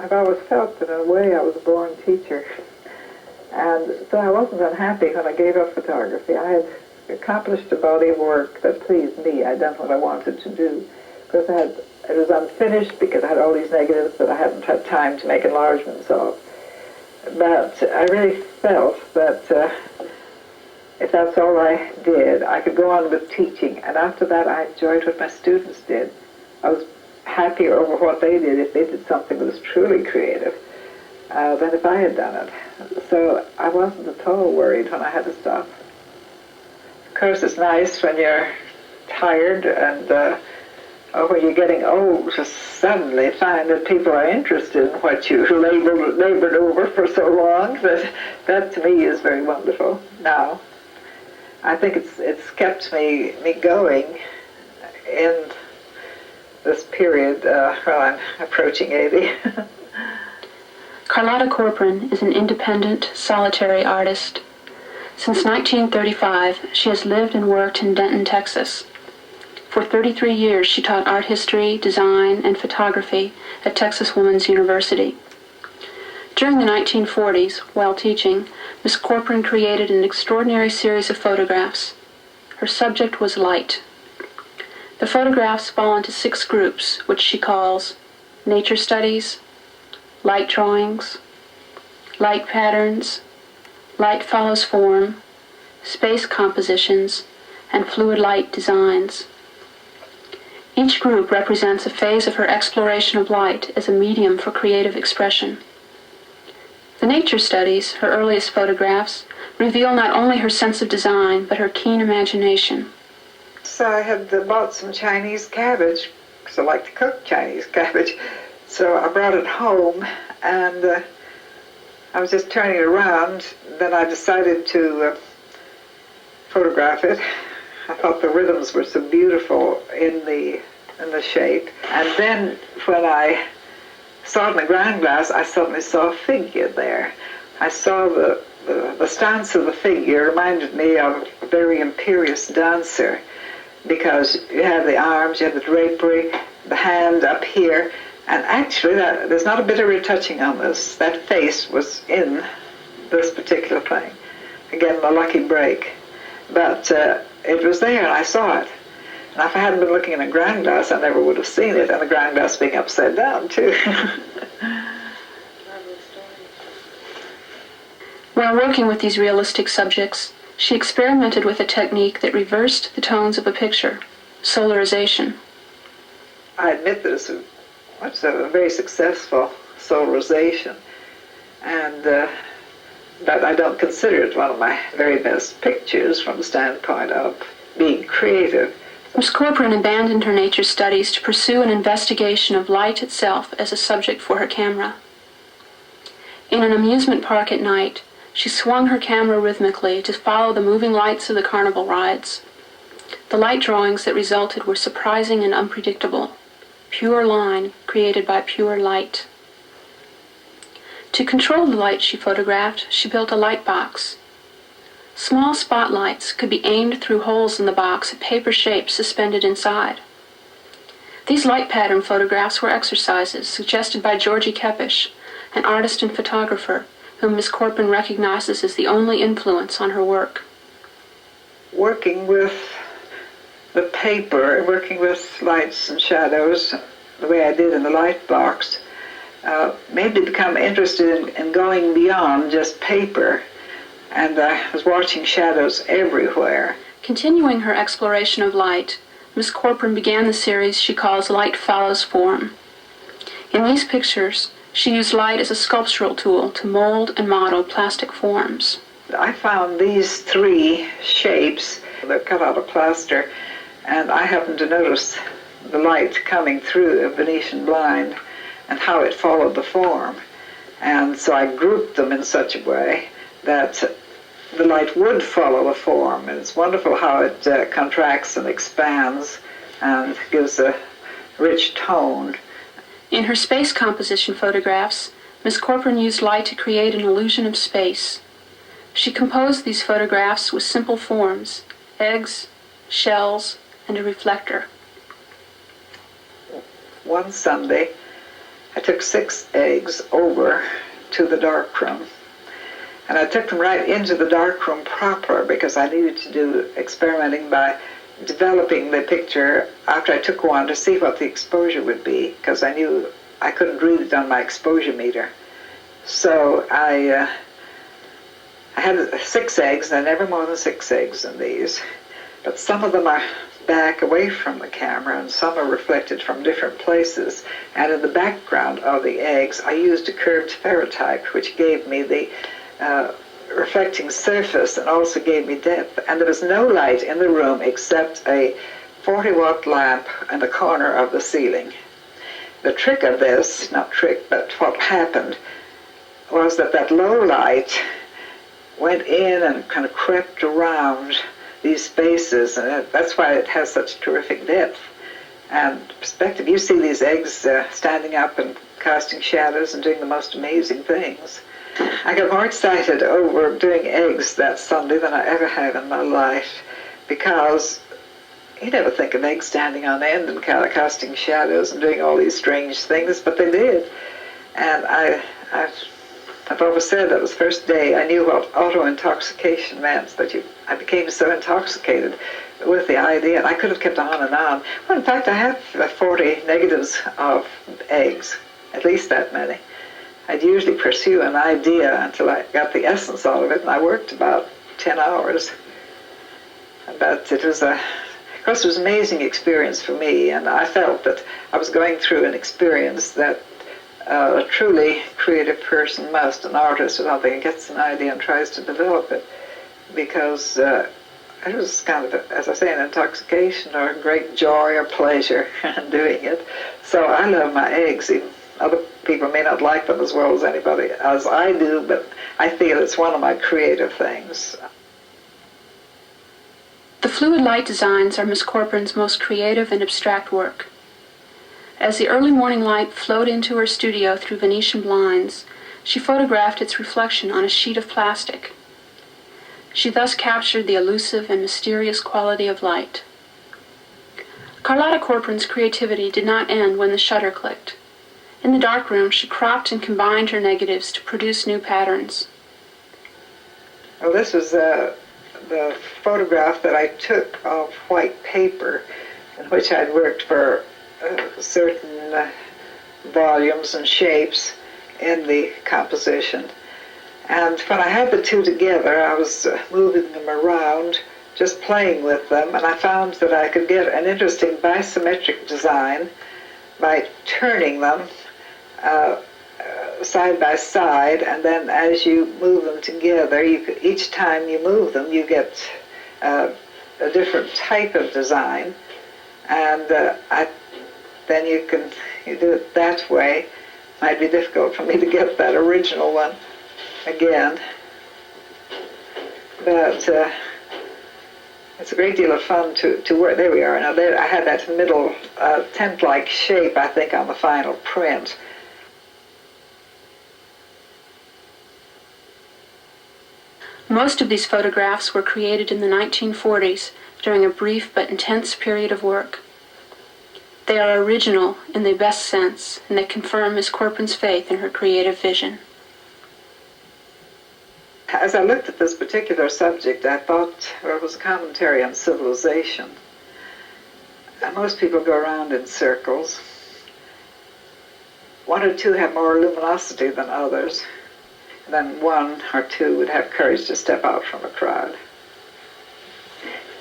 I've always felt that in a way I was a born teacher. And so I wasn't unhappy when I gave up photography. I had accomplished a body of work that pleased me. I'd done what I wanted to do. Because it was unfinished because I had all these negatives that I hadn't had time to make enlargements of. But I really felt that if that's all I did, I could go on with teaching. And after that, I enjoyed what my students did. I was happier over what they did if they did something that was truly creative than if I had done it. So I wasn't at all worried when I had to stop. Of course, it's nice when you're tired and or when you're getting old to suddenly find that people are interested in what you labored over for so long. That to me is very wonderful now. I think it's kept me going in this period while I'm approaching 80. Carlotta Corpron is an independent, solitary artist. Since 1935, she has lived and worked in Denton, Texas. For 33 years, she taught art history, design, and photography at Texas Women's University. During the 1940s, while teaching, Ms. Corpron created an extraordinary series of photographs. Her subject was light. The photographs fall into 6 groups, which she calls nature studies, light drawings, light patterns, light follows form, space compositions, and fluid light designs. Each group represents a phase of her exploration of light as a medium for creative expression. The nature studies, her earliest photographs, reveal not only her sense of design, but her keen imagination. So I had bought some Chinese cabbage, because I like to cook Chinese cabbage. So I brought it home, and I was just turning it around. Then I decided to photograph it. I thought the rhythms were so beautiful in the shape. And then when I saw it in the ground glass, I suddenly saw a figure there. I saw the stance of the figure reminded me of a very imperious dancer, because you have the arms, you have the drapery, the hand up here, and actually there's not a bit of retouching on this. That face was in this particular thing. Again, a lucky break. But it was there, and I saw it. And if I hadn't been looking in a ground glass, I never would have seen it, and the ground glass being upside down, too. While working with these realistic subjects, she experimented with a technique that reversed the tones of a picture, solarization. I admit that it's a very successful solarization, and but I don't consider it one of my very best pictures from the standpoint of being creative. Ms. Corpron abandoned her nature studies to pursue an investigation of light itself as a subject for her camera. In an amusement park at night, she swung her camera rhythmically to follow the moving lights of the carnival rides. The light drawings that resulted were surprising and unpredictable, pure line created by pure light. To control the light she photographed, she built a light box. Small spotlights could be aimed through holes in the box at paper shapes suspended inside. These light pattern photographs were exercises suggested by Georgie Kepish, an artist and photographer whom Ms. Corpron recognizes as the only influence on her work. Working with the paper, working with lights and shadows, the way I did in the light box, made me become interested in going beyond just paper. And I was watching shadows everywhere. Continuing her exploration of light, Ms. Corpron began the series she calls Light Follows Form. In these pictures, she used light as a sculptural tool to mold and model plastic forms. I found these 3 shapes. They're cut out of plaster, and I happened to notice the light coming through a Venetian blind and how it followed the form. And so I grouped them in such a way that the light would follow the form. And it's wonderful how it contracts and expands and gives a rich tone. In her space composition photographs, Ms. Corpron used light to create an illusion of space. She composed these photographs with simple forms, eggs, shells, and a reflector. One Sunday, I took 6 eggs over to the darkroom. And I took them right into the darkroom proper because I needed to do experimenting by developing the picture after I took one to see what the exposure would be, because I knew I couldn't read it on my exposure meter. So I had 6 eggs, and never more than 6 eggs in these. But some of them are back away from the camera, and some are reflected from different places. And in the background of the eggs, I used a curved ferrotype, which gave me the reflecting surface and also gave me depth. And there was no light in the room except a 40-watt lamp in the corner of the ceiling. The trick of this, not trick, but what happened, was that low light went in and kind of crept around these spaces, and that's why it has such terrific depth and perspective. You see these eggs standing up and casting shadows and doing the most amazing things. I got more excited over doing eggs that Sunday than I ever have in my life, because you never think of eggs standing on end and kind of casting shadows and doing all these strange things, but they did. And I've always said that was the first day I knew what auto-intoxication meant, that I became so intoxicated with the idea, and I could have kept on and on. Well, in fact, I have 40 negatives of eggs, at least that many. I'd usually pursue an idea until I got the essence out of it, and I worked about 10 hours. But it was of course, it was an amazing experience for me, and I felt that I was going through an experience that a truly creative person must, an artist or something, gets an idea and tries to develop it, because it was kind of, as I say, an intoxication or a great joy or pleasure in doing it. So I love my eggs. Even other people may not like them as well as anybody as I do, but I feel it's one of my creative things. The fluid light designs are Miss Corpron's most creative and abstract work. As the early morning light flowed into her studio through Venetian blinds, she photographed its reflection on a sheet of plastic. She thus captured the elusive and mysterious quality of light. Carlotta Corpron's creativity did not end when the shutter clicked. In the darkroom, she cropped and combined her negatives to produce new patterns. Well, this was the photograph that I took of white paper, in which I'd worked for certain volumes and shapes in the composition. And when I had the two together, I was moving them around, just playing with them, and I found that I could get an interesting bisymmetric design by turning them side by side, and then as you move them together, each time you move them, you get a different type of design, and then you do it that way. It might be difficult for me to get that original one again, but it's a great deal of fun to work. There we are. Now there, I had that middle tent-like shape, I think, on the final print. Most of these photographs were created in the 1940s during a brief but intense period of work. They are original in the best sense, and they confirm Miss Corpron's faith in her creative vision. As I looked at this particular subject, I thought, well, it was a commentary on civilization. Most people go around in circles. One or two have more luminosity than others. And then one or two would have courage to step out from a crowd.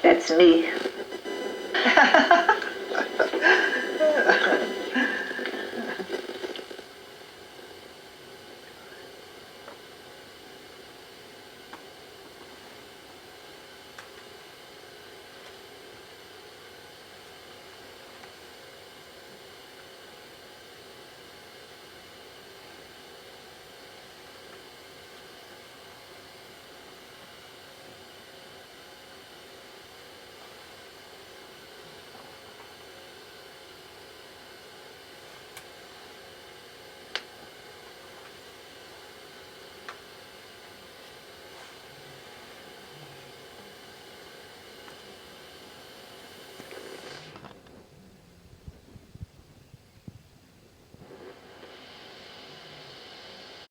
That's me.